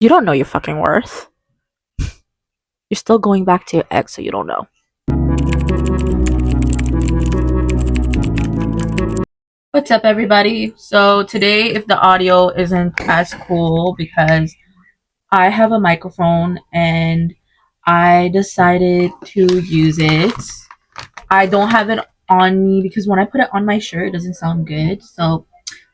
You don't know your fucking worth. You're still going back to your ex, so you don't know. What's up, everybody? So, today, if the audio isn't as cool, because I have a microphone and I decided to use it. I don't have it on me because when I put it on my shirt, it doesn't sound good. So,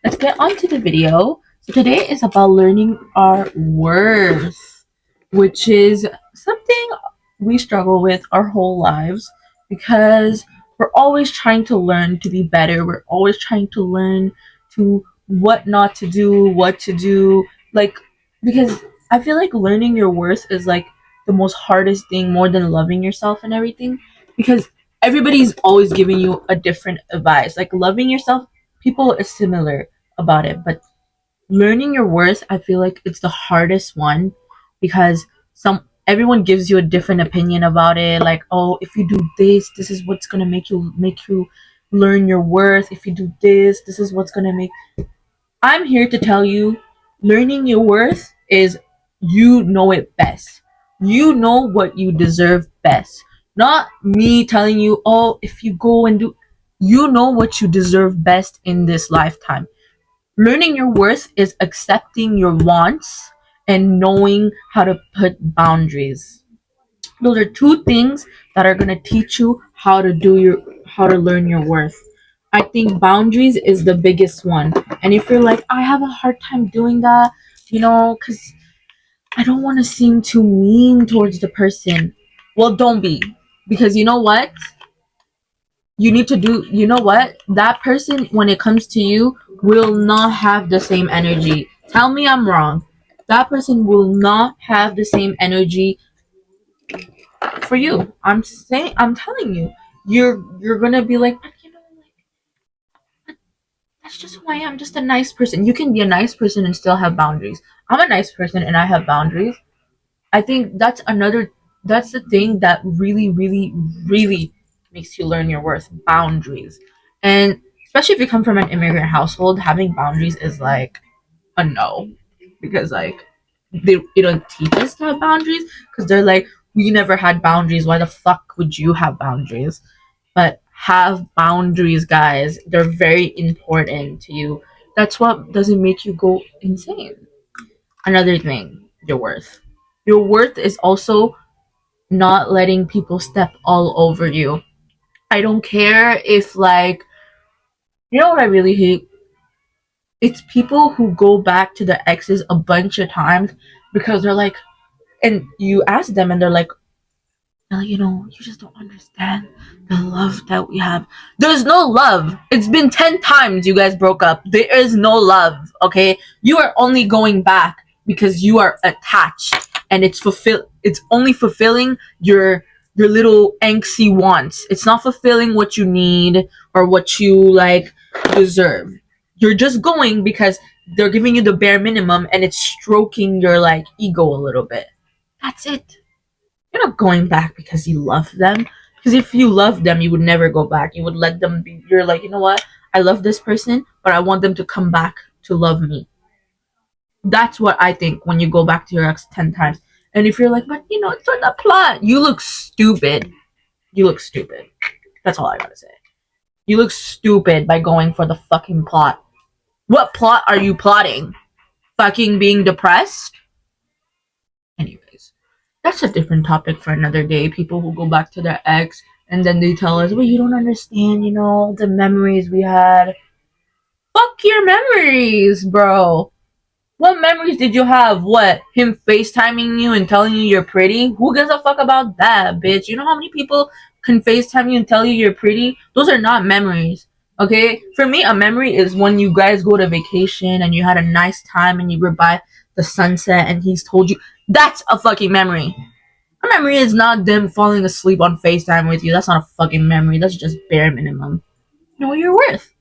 let's get on to the video. So, today is about learning our worth, which is something we struggle with our whole lives because we're always trying to learn to be better. We're always trying to learn to what not to do, what to do. Like, because I feel like learning your worth is like the most hardest thing more than loving yourself and everything because everybody's always giving you a different advice. Like, loving yourself, people is similar about it, but learning your worth, I feel like it's the hardest one because some everyone gives you a different opinion about it. Like, oh, if you do this, this is what's gonna make you learn your worth. If you do this, this is what's gonna make. I'm here to tell you, learning your worth is you know it best. You know what you deserve best. Not me telling you, oh, if you go and do, you know what you deserve best in this lifetime. Learning your worth is accepting your wants and knowing how to put boundaries. Those are two things that are going to teach you how to learn your worth. I think boundaries is the biggest one. And if you're like, I have a hard time doing that, cuz I don't want to seem too mean towards the person. Well, don't be, because you know what? You know what, that person, when it comes to you, will not have the same energy. Tell me I'm wrong. That person will not have the same energy for you. I'm telling you, you're gonna be like, but that's just who I am. I'm just a nice person. You can be a nice person and still have boundaries. I'm a nice person and I have boundaries. I think that's the thing that really, really, really makes you learn your worth. Boundaries. And especially if you come from an immigrant household, having boundaries is like a no. Because like they don't teach us to have boundaries because they're like, we never had boundaries. Why the fuck would you have boundaries? But have boundaries, guys. They're very important to you. That's what doesn't make you go insane. Another thing, your worth. Your worth is also not letting people step all over you. I don't care if, like, you know what I really hate? It's people who go back to the exes a bunch of times because they're like, and you ask them and they're like, well, you just don't understand the love that we have. There's no love. It's been 10 times you guys broke up. There is no love, okay? You are only going back because you are attached and it's only fulfilling your little angsty wants. It's not fulfilling what you need or what you like deserve. You're just going because they're giving you the bare minimum and it's stroking your like ego a little bit. That's it. You're not going back because you love them. Because if you love them, you would never go back. You would let them be. You're like, you know what? I love this person, but I want them to come back to love me. That's what I think when you go back to your ex 10 times. And if you're like, but it's not the plot, you look stupid. You look stupid. That's all I gotta say. You look stupid by going for the fucking plot. What plot are you plotting? Fucking being depressed? Anyways, that's a different topic for another day. People who go back to their ex and then they tell us, well, you don't understand, the memories we had. Fuck your memories, bro. What memories did you have? What? Him FaceTiming you and telling you you're pretty? Who gives a fuck about that, bitch? You know how many people can FaceTime you and tell you you're pretty? Those are not memories. Okay? For me, a memory is when you guys go to vacation and you had a nice time and you were by the sunset and he's told you. That's a fucking memory. A memory is not them falling asleep on FaceTime with you. That's not a fucking memory. That's just bare minimum. Know what you're worth.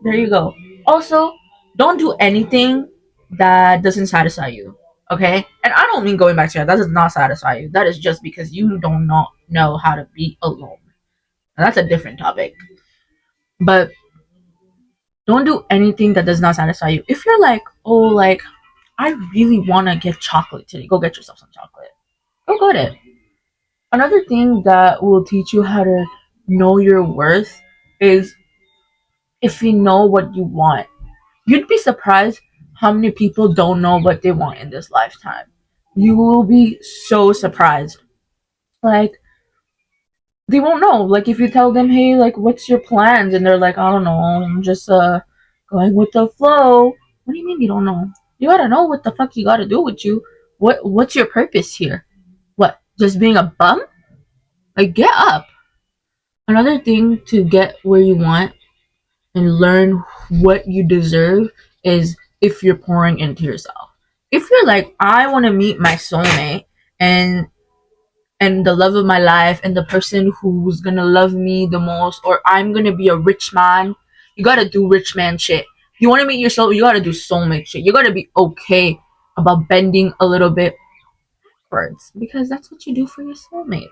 There you go. Also, don't do anything that doesn't satisfy you. Okay? And I don't mean going back to that. That does not satisfy you. That is just because you don't know how to be alone. And that's a different topic. But don't do anything that does not satisfy you. If you're like, oh, like, I really want to get chocolate today. Go get yourself some chocolate. Go get it. Another thing that will teach you how to know your worth is if you know what you want. You'd be surprised how many people don't know what they want in this lifetime. You will be so surprised. Like, they won't know. Like, if you tell them, hey, like, what's your plans? And they're like, I don't know, I'm just, going with the flow. What do you mean you don't know? You gotta know what the fuck you gotta do with you. What's your purpose here? What? Just being a bum? Like, get up. Another thing to get where you want and learn what you deserve is if you're pouring into yourself. If you're like, I want to meet my soulmate and the love of my life and the person who's gonna love me the most, or I'm gonna be a rich man, you gotta do rich man shit. You want to meet your soul, you gotta do soulmate shit. You gotta be okay about bending a little bit backwards because that's what you do for your soulmate.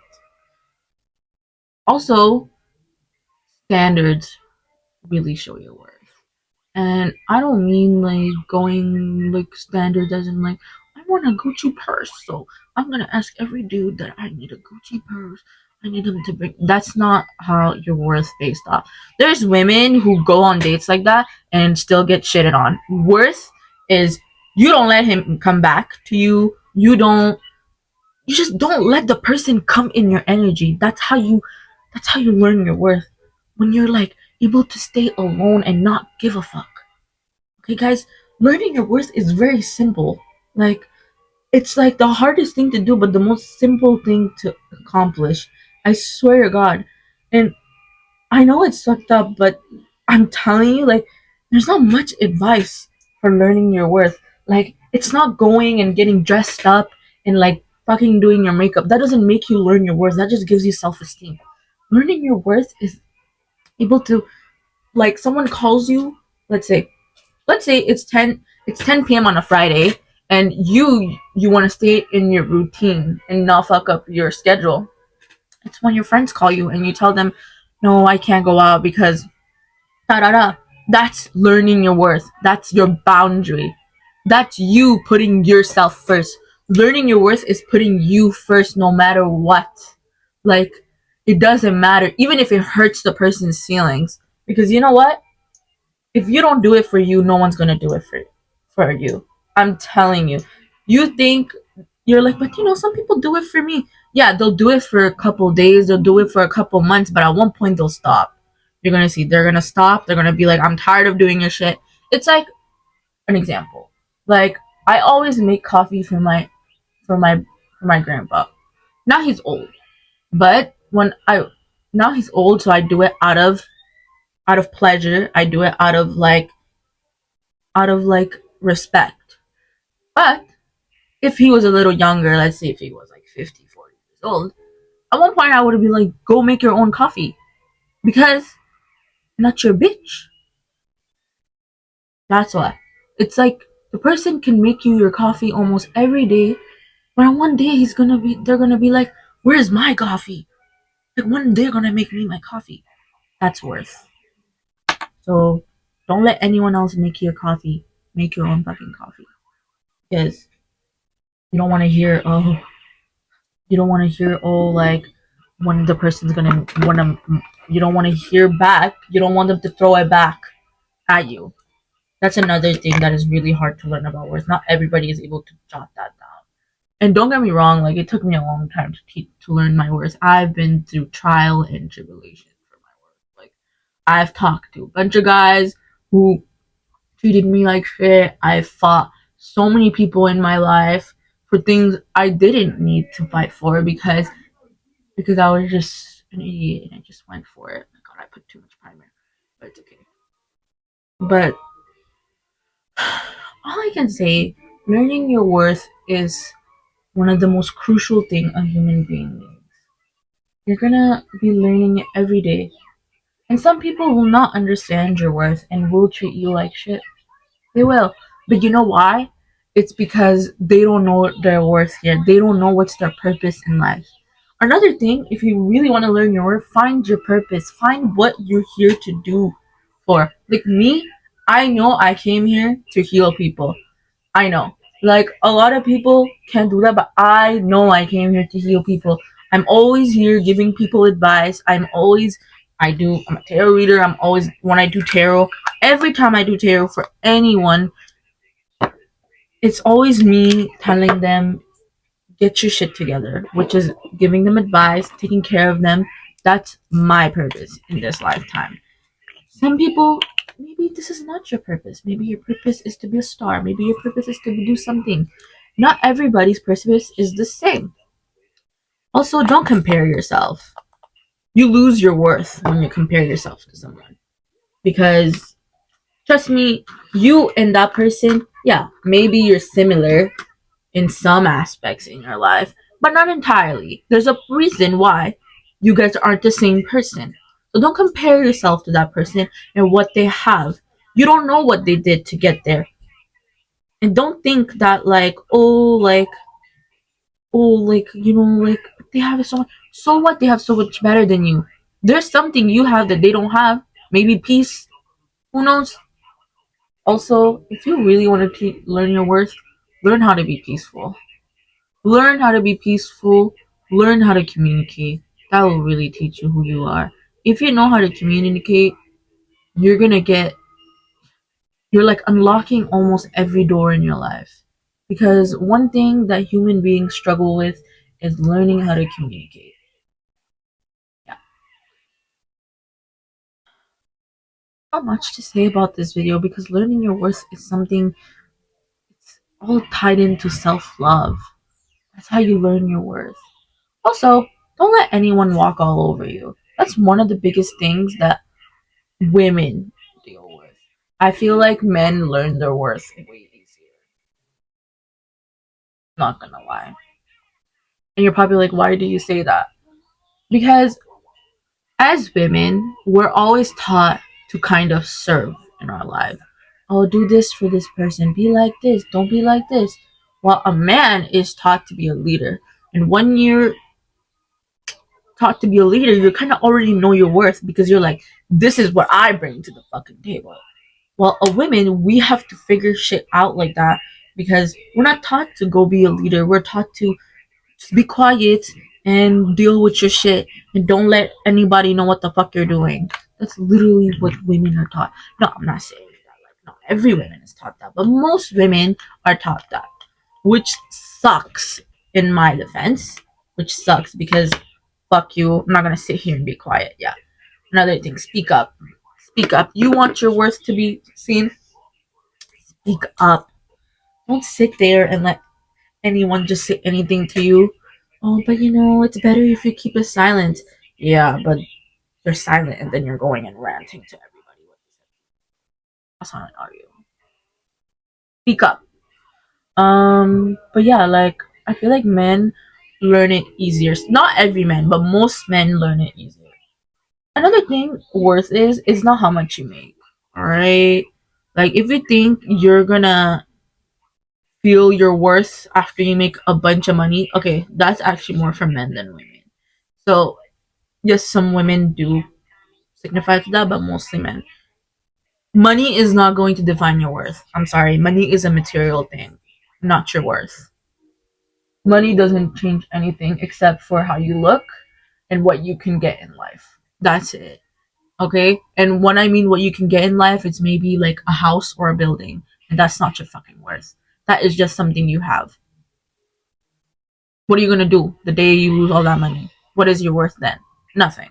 Also, standards really show your worth. And I don't mean like going like standard as in like I want a Gucci purse, so I'm gonna ask every dude that I need a Gucci purse. I need them to bring. That's not how your worth based off. There's women who go on dates like that and still get shitted on. Worth is you don't let him come back to you. You don't. You just don't let the person come in your energy. That's how you. That's how you learn your worth. When you're like able to stay alone and not give a fuck. Okay, guys, learning your worth is very simple. Like, it's like the hardest thing to do, but the most simple thing to accomplish. I swear to God. And I know it's fucked up, but I'm telling you, like, there's not much advice for learning your worth. Like, it's not going and getting dressed up and, like, fucking doing your makeup. That doesn't make you learn your worth. That just gives you self esteem. Learning your worth is able to, like, someone calls you, let's say, it's 10 p.m. on a Friday and you want to stay in your routine and not fuck up your schedule. It's when your friends call you and you tell them, "No, I can't go out because da da da." That's learning your worth. That's your boundary. That's you putting yourself first. Learning your worth is putting you first no matter what. Like, it doesn't matter even if it hurts the person's feelings because you know what? If you don't do it for you, no one's gonna do it for you. I'm telling you. You think you're like, but you know, some people do it for me. Yeah, they'll do it for a couple days, they'll do it for a couple months, but at one point they'll stop. You're gonna see they're gonna stop, they're gonna be like, I'm tired of doing your shit. It's like an example. Like I always make coffee for my for my grandpa. Now he's old. But when I now he's old, so I do it out of pleasure. I do it out of like respect. But if he was a little younger, let's say if he was like 50, 40 years old, at one point I would have been like, go make your own coffee. Because I'm not your bitch. That's why. It's like the person can make you your coffee almost every day, but on one day they're gonna be like, where's my coffee? Like one day they're gonna make me my coffee. That's worth. So don't let anyone else make you a coffee. Make your own fucking coffee. Because you don't want to hear, like when the person's gonna wanna, you don't want to hear back. You don't want them to throw it back at you. That's another thing that is really hard to learn about worth. Not everybody is able to jot that down. And don't get me wrong, like it took me a long time to learn my worth. I've been through trial and tribulation for my worth. Like I've talked to a bunch of guys who treated me like shit. I fought so many people in my life for things I didn't need to fight for because I was just an idiot and I just went for it. God, I put too much time in, but it's okay. But all I can say, learning your worth is one of the most crucial thing a human being needs. You're gonna be learning it every day. And some people will not understand your worth and will treat you like shit. They will. But you know why? It's because they don't know their worth yet. They don't know what's their purpose in life. Another thing, if you really want to learn your worth, find your purpose. Find what you're here to do for. Like me, I know I came here to heal people. I know. Like a lot of people can't do that, but I know I came here to heal people. I'm always here giving people advice. I'm a tarot reader. I'm always, when I do tarot, every time I do tarot for anyone, it's always me telling them, get your shit together, which is giving them advice, taking care of them. That's my purpose in this lifetime. Some people, maybe this is not your purpose. Maybe your purpose is to be a star. Maybe your purpose is to do something. Not everybody's purpose is the same. Also, don't compare yourself. You lose your worth when you compare yourself to someone. Because, trust me, you and that person, yeah, maybe you're similar in some aspects in your life, but not entirely. There's a reason why you guys aren't the same person. So don't compare yourself to that person and what they have. You don't know what they did to get there. And don't think that like they have so much. So what? They have so much better than you. There's something you have that they don't have. Maybe peace. Who knows? Also, if you really want to learn your worth, learn how to be peaceful. Learn how to be peaceful. Learn how to communicate. That will really teach you who you are. If you know how to communicate, you're gonna get, you're like unlocking almost every door in your life. Because one thing that human beings struggle with is learning how to communicate. Yeah. Not much to say about this video because learning your worth is something, it's all tied into self love. That's how you learn your worth. Also, don't let anyone walk all over you. That's one of the biggest things that women deal with. I feel like men learn their worth way easier. Not gonna lie. And you're probably like, why do you say that? Because as women, we're always taught to kind of serve in our life. Oh, do this for this person. Be like this. Don't be like this. While a man is taught to be a leader. And when you're taught to be a leader, you kind of already know your worth because you're like, this is what I bring to the fucking table. Well, a women, we have to figure shit out like that because we're not taught to go be a leader. We're taught to just be quiet and deal with your shit and don't let anybody know what the fuck you're doing. That's literally what women are taught. No, I'm not saying that. Like, not every woman is taught that, but most women are taught that, which sucks in my defense. Which sucks because fuck you. I'm not gonna sit here and be quiet. Yeah. Another thing, speak up. Speak up. You want your worth to be seen? Speak up. Don't sit there and let anyone just say anything to you. Oh, but it's better if you keep it silent. Yeah, but you're silent and then you're going and ranting to everybody. That's not are you? Speak up. But yeah, like I feel like men learn it easier. Not every man, but most men learn it easier. Another thing worth is not how much you make. Alright? Like if you think you're gonna feel your worth after you make a bunch of money, okay, that's actually more for men than women. So yes, some women do signify to that, but mostly men. Money is not going to define your worth. I'm sorry, money is a material thing, not your worth. Money doesn't change anything except for how you look and what you can get in life. That's it. Okay? And when I mean what you can get in life, it's maybe like a house or a building. And that's not your fucking worth. That is just something you have. What are you gonna do the day you lose all that money? What is your worth then? Nothing.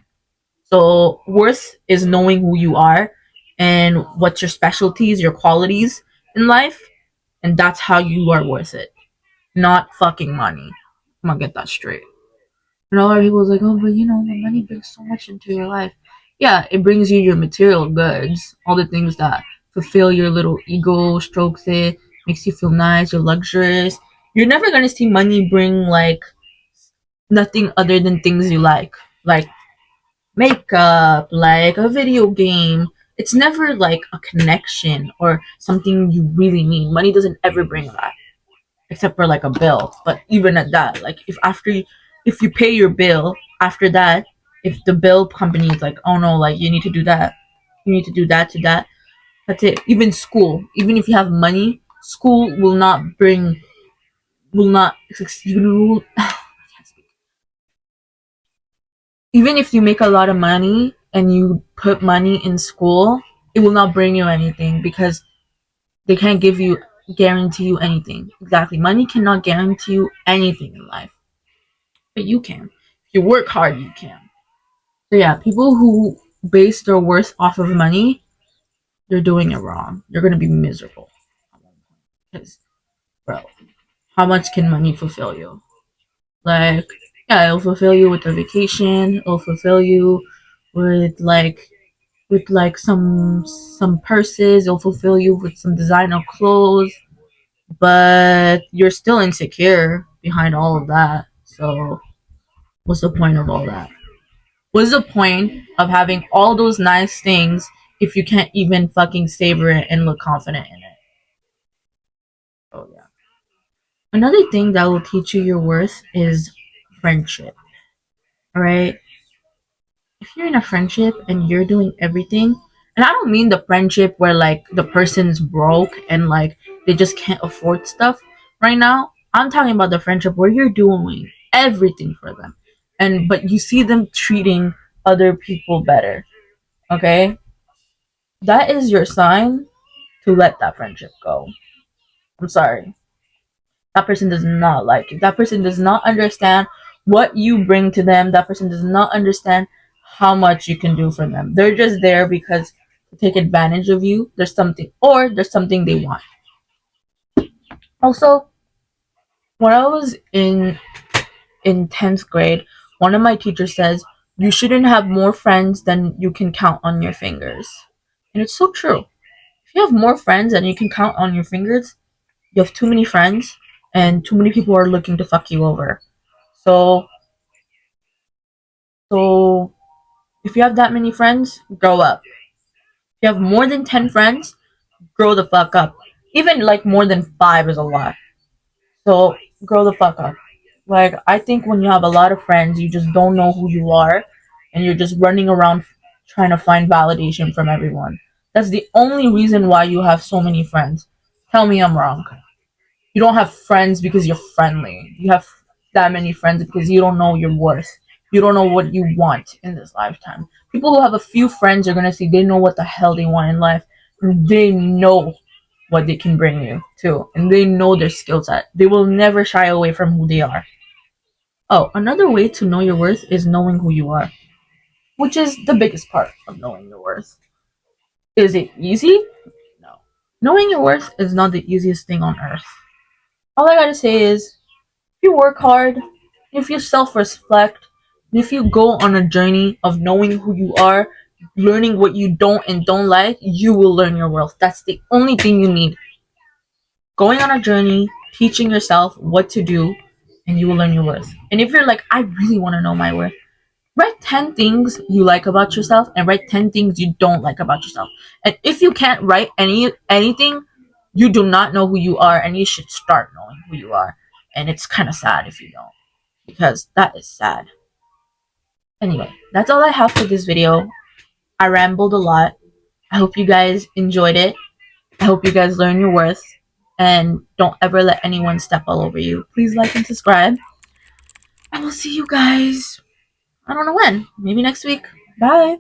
So worth is knowing who you are and what's your specialties, your qualities in life, and that's how you are worth it. Not fucking money. I'm gonna get that straight. And a lot of people is like, oh, but the money brings so much into your life. Yeah, it brings you your material goods, all the things that fulfill your little ego, strokes it, makes you feel nice, you're luxurious. You're never gonna see money bring like nothing other than things you like makeup, like a video game. It's never like a connection or something you really need. Money doesn't ever bring that except for like a bill. But even at that, like if you pay your bill after that, if the bill company is like, oh no, like you need to do that to that. That's it. Even school, even if you have money, School will not bring, will not succeed. Even if you make a lot of money and you put money in school, it will not bring you anything because they can't guarantee you anything. Exactly. Money cannot guarantee you anything in life, but you can. If you work hard, you can. So yeah, people who base their worth off of money, they're doing it wrong. You're gonna be miserable. Because, bro, how much can money fulfill you? Like, yeah, it'll fulfill you with a vacation. It'll fulfill you with like some purses. It'll fulfill you with some designer clothes. But you're still insecure behind all of that. So what's the point of all that? What's the point of having all those nice things if you can't even fucking savor it and look confident in it? Oh yeah. Another thing that will teach you your worth is friendship. Alright? If you're in a friendship and you're doing everything, and I don't mean the friendship where like the person's broke and like they just can't afford stuff right now. I'm talking about the friendship where you're doing everything for them. And but you see them treating other people better. Okay? That is your sign to let that friendship go. I'm sorry. That person does not like you. That person does not understand what you bring to them. That person does not understand how much you can do for them. They're just there because to take advantage of you. There's something they want. Also, when I was in 10th grade, one of my teachers says you shouldn't have more friends than you can count on your fingers. And it's so true. If you have more friends than you can count on your fingers, you have too many friends and too many people are looking to fuck you over. So so if you have that many friends, grow up. If you have more than 10 friends, grow the fuck up. Even like more than 5 is a lot. So grow the fuck up. Like I think when you have a lot of friends, you just don't know who you are and you're just running around trying to find validation from everyone. That's the only reason why you have so many friends. Tell me I'm wrong. You don't have friends because you're friendly. You have that many friends because you don't know your worth. You don't know what you want in this lifetime. People who have a few friends are gonna see they know what the hell they want in life. And they know what they can bring you to. And they know their skill set. They will never shy away from who they are. Oh, another way to know your worth is knowing who you are. Which is the biggest part of knowing your worth. Is it easy? No. Knowing your worth is not the easiest thing on earth. All I gotta say is if you work hard, if you self reflect, if you go on a journey of knowing who you are, learning what you don't and don't like, you will learn your worth. That's the only thing you need. Going on a journey, teaching yourself what to do, and you will learn your worth. And if you're like, I really want to know my worth, write 10 things you like about yourself and write 10 things you don't like about yourself. And if you can't write anything, you do not know who you are and you should start knowing who you are. And it's kind of sad if you don't, because that is sad. Anyway, that's all I have for this video. I rambled a lot. I hope you guys enjoyed it. I hope you guys learn your worth and don't ever let anyone step all over you. Please like and subscribe. I will see you guys, I don't know when, maybe next week. Bye.